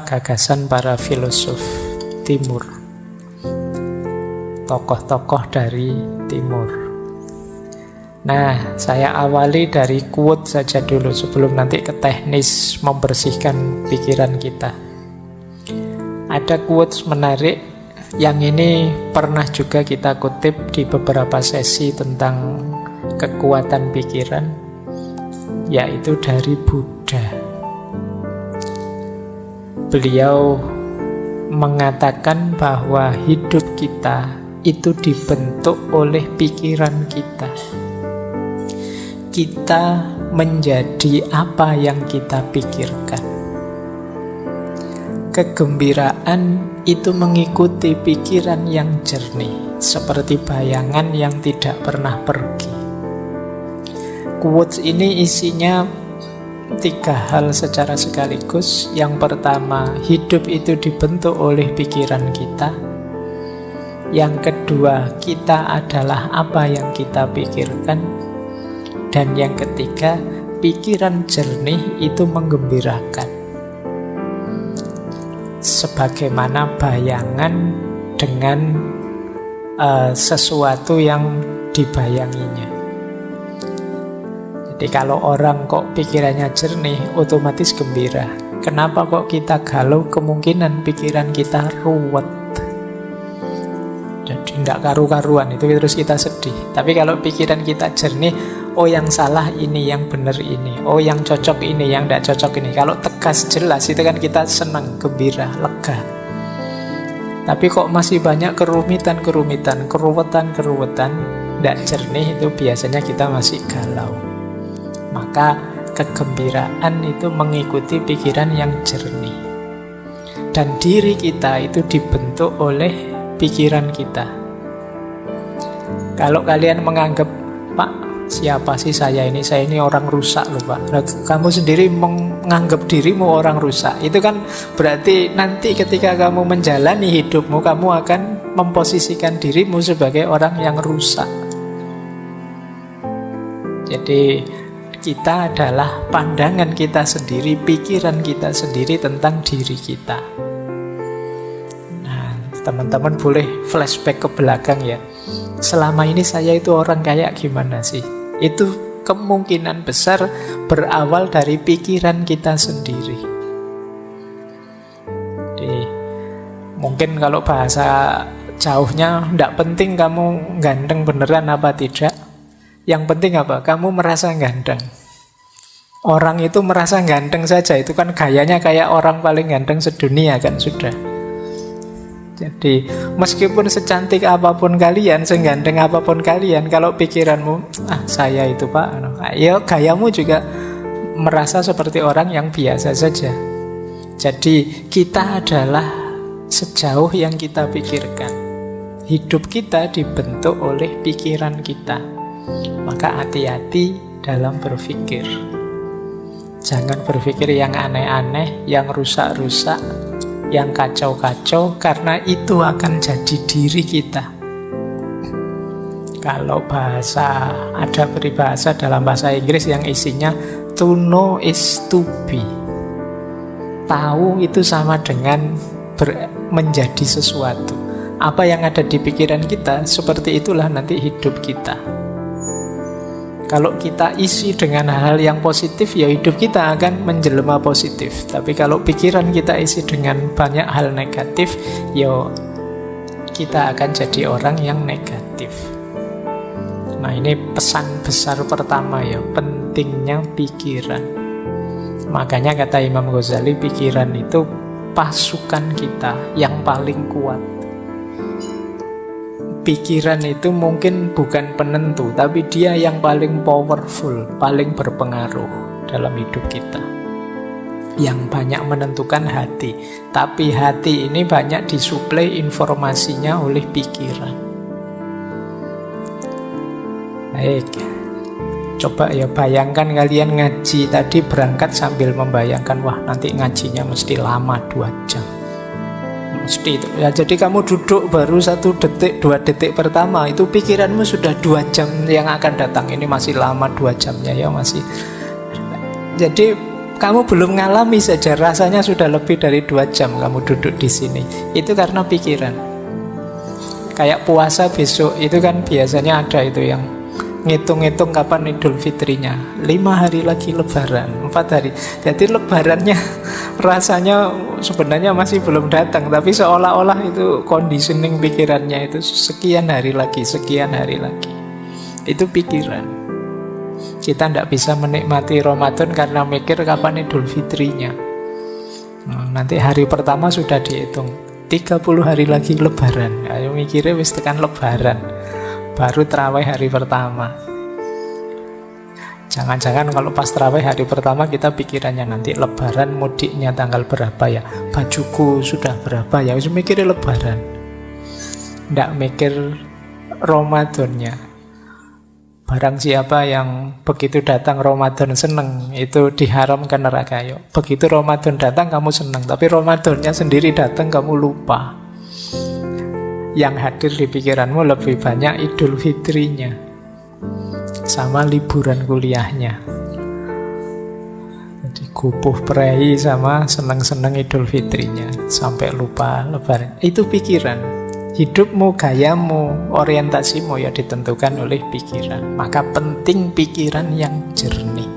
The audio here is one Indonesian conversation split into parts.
gagasan para filosof Timur, tokoh-tokoh dari Timur. Nah, saya awali dari quote saja dulu sebelum nanti ke teknis membersihkan pikiran kita. Ada quotes menarik yang ini pernah juga kita kutip di beberapa sesi tentang kekuatan pikiran, yaitu dari Buddha. Beliau mengatakan bahwa hidup kita itu dibentuk oleh pikiran kita. Kita menjadi apa yang kita pikirkan. Kegembiraan itu mengikuti pikiran yang jernih, seperti bayangan yang tidak pernah pergi. Quotes ini isinya 3 hal secara sekaligus. Yang pertama, hidup itu dibentuk oleh pikiran kita. Yang kedua, kita adalah apa yang kita pikirkan. Dan yang ketiga, pikiran jernih itu menggembirakan. Sebagaimana bayangan dengan sesuatu yang dibayanginya. Jadi kalau orang kok pikirannya jernih, otomatis gembira. Kenapa kok kita galau? Kemungkinan pikiran kita ruwet. Jadi tidak karu-karuan, itu terus kita sedih. Tapi kalau pikiran kita jernih, oh yang salah ini, yang benar ini, oh yang cocok ini, yang tidak cocok ini. Kalau tegas jelas itu kan kita senang, gembira, lega. Tapi kok masih banyak kerumitan-kerumitan, keruwetan-keruwetan, tidak jernih, itu biasanya kita masih galau. Maka kegembiraan itu mengikuti pikiran yang jernih. Dan diri kita itu dibentuk oleh pikiran kita. Kalau kalian menganggap, Pak, siapa sih saya ini? Saya ini orang rusak loh, Pak. Nah, kamu sendiri menganggap dirimu orang rusak. Itu kan berarti nanti ketika kamu menjalani hidupmu, kamu akan memposisikan dirimu sebagai orang yang rusak. Jadi kita adalah pandangan kita sendiri, pikiran kita sendiri tentang diri kita. Nah, teman-teman boleh flashback ke belakang ya. Selama ini saya itu orang kayak gimana sih? Itu kemungkinan besar berawal dari pikiran kita sendiri. Jadi, mungkin kalau bahasa jauhnya, tidak penting kamu ganteng beneran apa tidak. Yang penting apa? Kamu merasa ganteng. Orang itu merasa ganteng saja, itu kan gayanya kayak orang paling ganteng sedunia kan sudah. Jadi meskipun secantik apapun kalian, seganteng apapun kalian, kalau pikiranmu, saya itu Pak, ya gayamu juga merasa seperti orang yang biasa saja. Jadi kita adalah sejauh yang kita pikirkan. Hidup kita dibentuk oleh pikiran kita. Maka hati-hati dalam berpikir. Jangan berpikir yang aneh-aneh, yang rusak-rusak, yang kacau-kacau, karena itu akan jadi diri kita. Kalau ada peribahasa dalam bahasa Inggris yang isinya to know is to be. Tahu itu sama dengan menjadi sesuatu. Apa yang ada di pikiran kita, seperti itulah nanti hidup kita. Kalau kita isi dengan hal yang positif, ya hidup kita akan menjelma positif. Tapi kalau pikiran kita isi dengan banyak hal negatif, ya kita akan jadi orang yang negatif. Nah, ini pesan besar pertama ya, pentingnya pikiran. Makanya kata Imam Ghazali, pikiran itu pasukan kita yang paling kuat. Pikiran itu mungkin bukan penentu, tapi dia yang paling powerful, paling berpengaruh dalam hidup kita. Yang banyak menentukan hati, tapi hati ini banyak disuplai informasinya oleh pikiran. Baik, coba ya bayangkan kalian ngaji tadi, berangkat sambil membayangkan, wah nanti ngajinya mesti lama 2 jam. Mesti itu. Ya, jadi kamu duduk baru 1 detik, 2 detik pertama, itu pikiranmu sudah 2 jam yang akan datang. Ini masih lama 2 jamnya ya, masih. Jadi Kamu belum ngalami saja rasanya sudah lebih dari 2 jam kamu duduk di sini. Itu karena pikiran. Kayak puasa besok itu kan biasanya ada itu yang ngitung-ngitung kapan Idul Fitrinya. 5 hari lagi Lebaran, 4 hari. Jadi Lebarannya rasanya sebenarnya masih belum datang, tapi seolah-olah itu conditioning pikirannya itu sekian hari lagi, sekian hari lagi. Itu pikiran. Kita tidak bisa menikmati Ramadan karena mikir kapan Idul Fitrinya. Nanti hari pertama sudah dihitung 30 hari lagi Lebaran. Ayo mikirnya wis tekan Lebaran, baru terawih hari pertama. Jangan-jangan kalau pas terawih hari pertama kita pikirannya nanti Lebaran mudiknya tanggal berapa ya, bajuku sudah berapa ya, wis mikirnya Lebaran, tidak mikir Ramadannya. Barang siapa yang begitu datang Ramadan seneng, itu diharamkan neraka. Yuk. Begitu Ramadan datang kamu seneng, tapi Ramadannya sendiri datang kamu lupa. Yang hadir di pikiranmu lebih banyak Idul Fitrinya sama liburan kuliahnya. Jadi kupuh prei sama seneng-seneng Idul Fitrinya sampai lupa Lebaran. Itu pikiran. Hidupmu, gayamu, orientasimu ya ditentukan oleh pikiran. Maka penting pikiran yang jernih.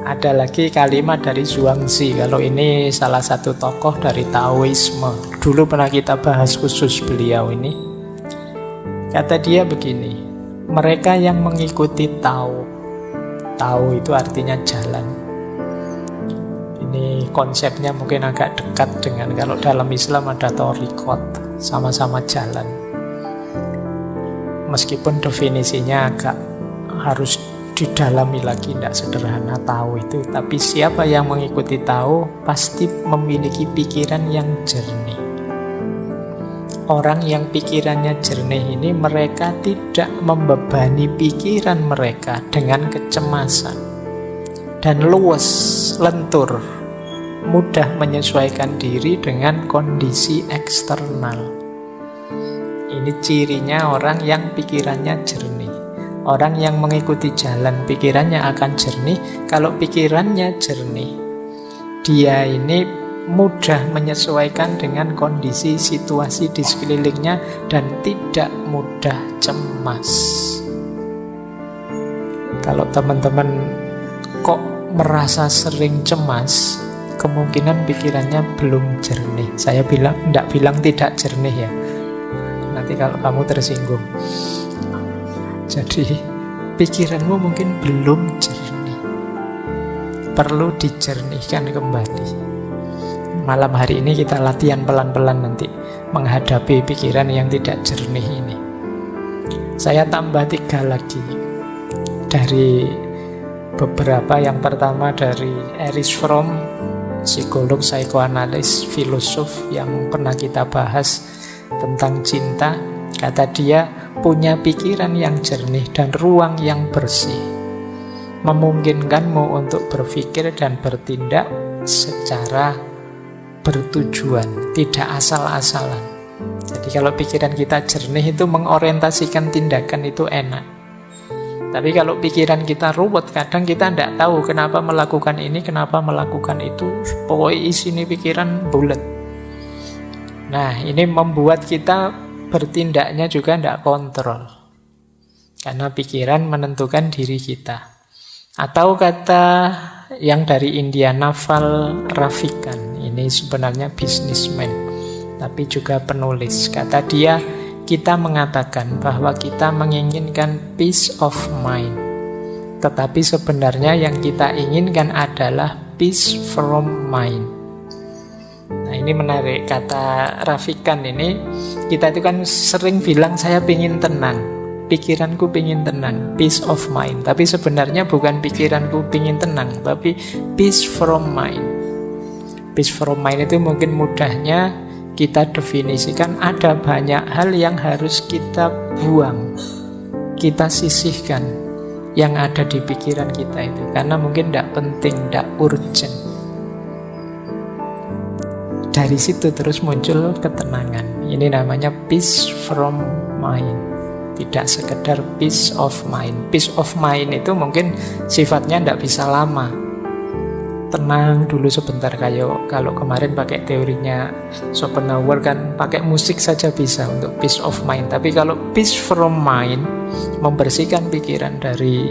Ada lagi kalimat dari Zhuangzi. Kalau ini salah satu tokoh dari Taoisme. Dulu pernah kita bahas khusus beliau ini. Kata dia begini, mereka yang mengikuti Tao. Tao itu artinya jalan. Ini konsepnya mungkin agak dekat dengan kalau dalam Islam ada thariqat, sama-sama jalan. Meskipun definisinya agak harus didalami lagi, tidak sederhana tahu itu. Tapi siapa yang mengikuti tahu pasti memiliki pikiran yang jernih. Orang yang pikirannya jernih ini mereka tidak membebani pikiran mereka dengan kecemasan. Dan luwes, lentur, mudah menyesuaikan diri dengan kondisi eksternal. Ini cirinya orang yang pikirannya jernih. Orang yang mengikuti jalan pikirannya akan jernih. Kalau pikirannya jernih, dia ini mudah menyesuaikan dengan kondisi situasi di sekelilingnya dan tidak mudah cemas. Kalau teman-teman kok merasa sering cemas, kemungkinan pikirannya belum jernih. Saya tidak bilang tidak jernih ya. Nanti kalau kamu tersinggung. Jadi pikiranmu mungkin belum jernih. Perlu dijernihkan kembali. Malam hari ini kita latihan pelan-pelan nanti menghadapi pikiran yang tidak jernih ini. Saya tambah 3 lagi dari beberapa. Yang pertama dari Erich Fromm, psikolog, psikoanalis, filosof yang pernah kita bahas tentang cinta. Kata dia, punya pikiran yang jernih dan ruang yang bersih memungkinkanmu untuk berpikir dan bertindak secara bertujuan, tidak asal-asalan. Jadi kalau pikiran kita jernih itu mengorientasikan tindakan itu enak. Tapi kalau pikiran kita ruwet, kadang kita tidak tahu kenapa melakukan ini, kenapa melakukan itu. Pokoknya isi ini pikiran bulat. Nah, ini membuat kita bertindaknya juga tidak kontrol. Karena pikiran menentukan diri kita. Atau kata yang dari India, Naval Ravikant. Ini sebenarnya bisnismen, tapi juga penulis. Kata dia, kita mengatakan bahwa kita menginginkan peace of mind, tetapi sebenarnya yang kita inginkan adalah peace from mind. Nah, ini menarik. Kata Ravikant ini, kita itu kan sering bilang saya ingin tenang, pikiranku ingin tenang, peace of mind. Tapi sebenarnya bukan pikiranku ingin tenang, tapi peace from mind. Peace from mind itu mungkin mudahnya kita definisikan ada banyak hal yang harus kita buang, kita sisihkan yang ada di pikiran kita itu, karena mungkin tidak penting, tidak urgent. Dari situ terus muncul ketenangan. Ini namanya peace from mind. tidak sekedar peace of mind. Peace of mind itu mungkin sifatnya tidak bisa lama. Tenang dulu sebentar, kayak kalau kemarin pakai teorinya Schopenhauer kan pakai musik saja bisa untuk peace of mind. Tapi kalau peace from mind, membersihkan pikiran dari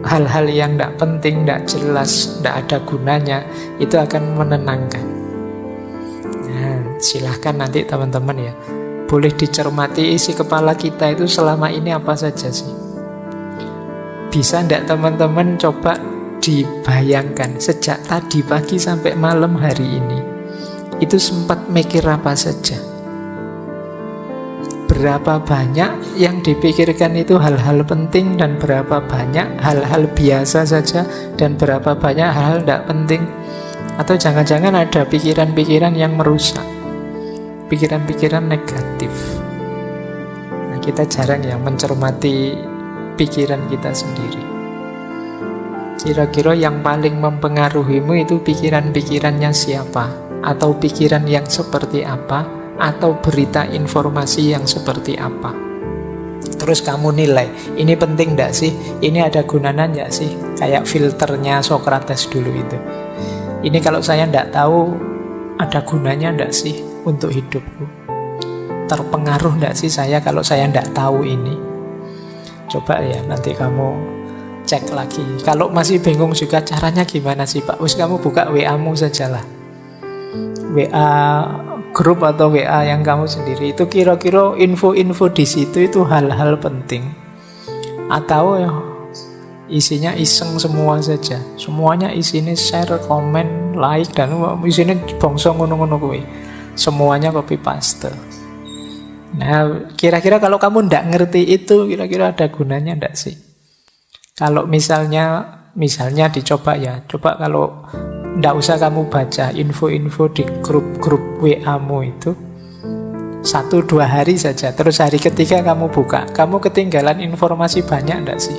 hal-hal yang tidak penting, tidak jelas, tidak ada gunanya, itu akan menenangkan. Nah, silahkan nanti teman-teman ya, boleh dicermati isi kepala kita itu selama ini apa saja sih. Bisa tidak teman-teman coba dibayangkan sejak tadi pagi sampai malam hari ini, itu sempat mikir apa saja. Berapa banyak yang dipikirkan itu hal-hal penting, dan berapa banyak hal-hal biasa saja, dan berapa banyak hal-hal tidak penting. Atau jangan-jangan ada pikiran-pikiran yang merusak, pikiran-pikiran negatif. Nah, kita jarang ya mencermati pikiran kita sendiri. Kira-kira yang paling mempengaruhimu itu pikiran-pikirannya siapa? Atau pikiran yang seperti apa? Atau berita informasi yang seperti apa? Terus kamu nilai, ini penting enggak sih? Ini ada gunanya enggak sih? Kayak filternya Socrates dulu itu. Ini kalau saya enggak tahu, ada gunanya enggak sih untuk hidupku? Terpengaruh enggak sih saya kalau saya enggak tahu ini? Coba ya nanti kamu cek lagi. Kalau masih bingung juga caranya gimana sih Pak? Kamu buka WA-mu sajalah. WA grup atau WA yang kamu sendiri, itu kira-kira info-info di situ itu hal-hal penting atau ya, isinya iseng semua saja. Semuanya isinya share, komen, like, dan isinya bongso ngono-ngono kuwi. Semuanya copy paste. Nah, kira-kira kalau kamu ndak ngerti itu, kira-kira ada gunanya ndak sih? Kalau misalnya dicoba ya, coba kalau ndak usah kamu baca info-info di grup-grup WA-mu itu 1-2 hari saja, terus hari ketiga kamu buka, kamu ketinggalan informasi banyak ndak sih?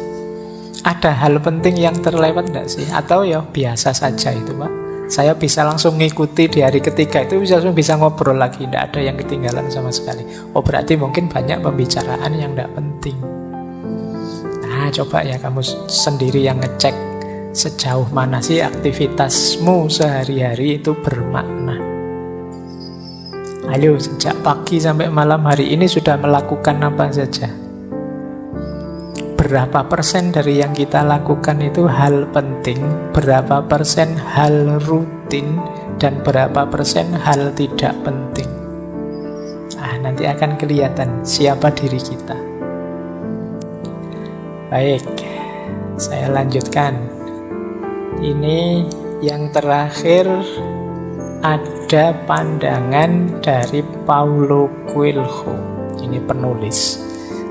Ada hal penting yang terlewat ndak sih? Atau ya biasa saja itu Pak, saya bisa langsung ngikuti di hari ketiga itu, bisa ngobrol lagi, ndak ada yang ketinggalan sama sekali. Oh berarti mungkin banyak pembicaraan yang ndak penting. Nah, coba ya kamu sendiri yang ngecek sejauh mana sih aktivitasmu sehari-hari itu bermakna. Ayo, sejak pagi sampai malam hari ini sudah melakukan apa saja? Berapa persen dari yang kita lakukan itu hal penting, berapa persen hal rutin, dan berapa persen hal tidak penting? Nanti akan kelihatan siapa diri kita. Baik, saya lanjutkan. Ini yang terakhir, ada pandangan dari Paulo Coelho. Ini penulis.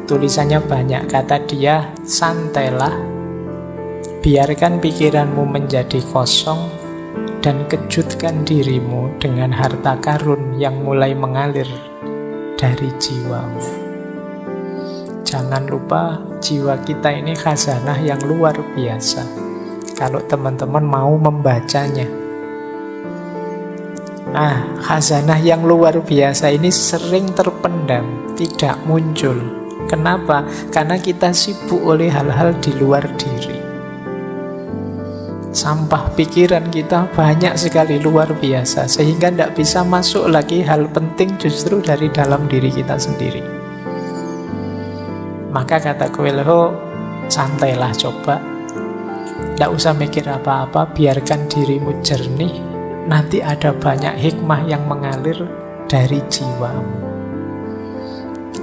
Tulisannya banyak, kata dia, santailah, biarkan pikiranmu menjadi kosong, dan kejutkan dirimu dengan harta karun yang mulai mengalir dari jiwamu. Jangan lupa, jiwa kita ini khazanah yang luar biasa. Kalau teman-teman mau membacanya. Nah, khazanah yang luar biasa ini sering terpendam, tidak muncul. Kenapa? Karena kita sibuk oleh hal-hal di luar diri. Sampah pikiran kita banyak sekali, luar biasa, sehingga tidak bisa masuk lagi hal penting justru dari dalam diri kita sendiri. Maka kata Coelho, santailah, coba. Tidak usah mikir apa-apa, biarkan dirimu jernih. Nanti ada banyak hikmah yang mengalir dari jiwamu.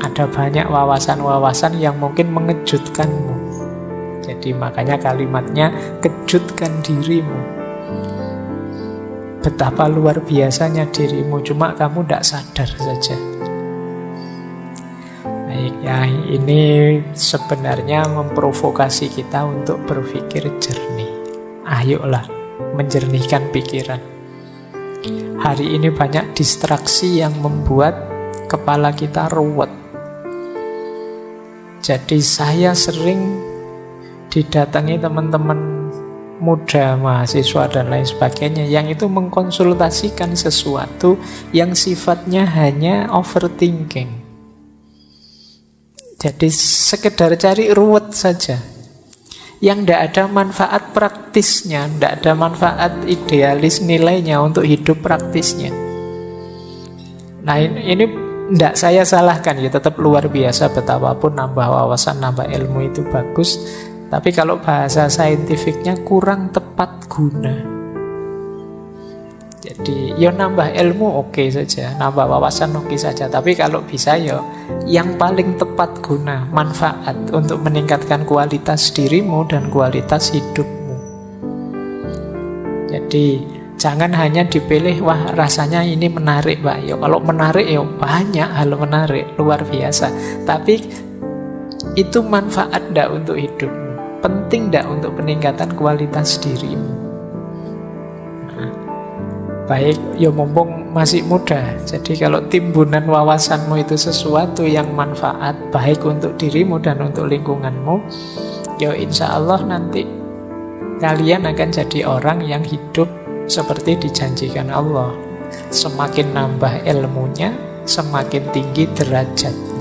Ada banyak wawasan-wawasan yang mungkin mengejutkanmu. Jadi makanya kalimatnya, kejutkan dirimu. Betapa luar biasanya dirimu, cuma kamu tidak sadar saja. Baik, ya ini sebenarnya memprovokasi kita untuk berpikir jernih. Ayolah, menjernihkan pikiran. Hari ini banyak distraksi yang membuat kepala kita ruwet. Jadi saya sering didatangi teman-teman muda, mahasiswa dan lain sebagainya yang itu mengkonsultasikan sesuatu yang sifatnya hanya overthinking. Jadi sekedar cari ruwet saja, yang tidak ada manfaat praktisnya, tidak ada manfaat idealis nilainya untuk hidup praktisnya. Nah ini tidak saya salahkan, ya tetap luar biasa, betapapun nambah wawasan, nambah ilmu itu bagus. Tapi kalau bahasa saintifiknya kurang tepat guna. Jadi ya nambah ilmu oke saja, nambah wawasan oke saja. Tapi kalau bisa ya yang paling tepat guna, manfaat untuk meningkatkan kualitas dirimu dan kualitas hidupmu. Jadi jangan hanya dipilih, wah rasanya ini menarik Pak. Ya kalau menarik ya banyak hal menarik, luar biasa. Tapi itu manfaat enggak untuk hidupmu? Penting enggak untuk peningkatan kualitas dirimu? Baik, ya mumpung masih muda. Jadi kalau timbunan wawasanmu itu sesuatu yang manfaat, baik untuk dirimu dan untuk lingkunganmu, ya insya Allah nanti kalian akan jadi orang yang hidup seperti dijanjikan Allah. Semakin nambah ilmunya, semakin tinggi derajatnya.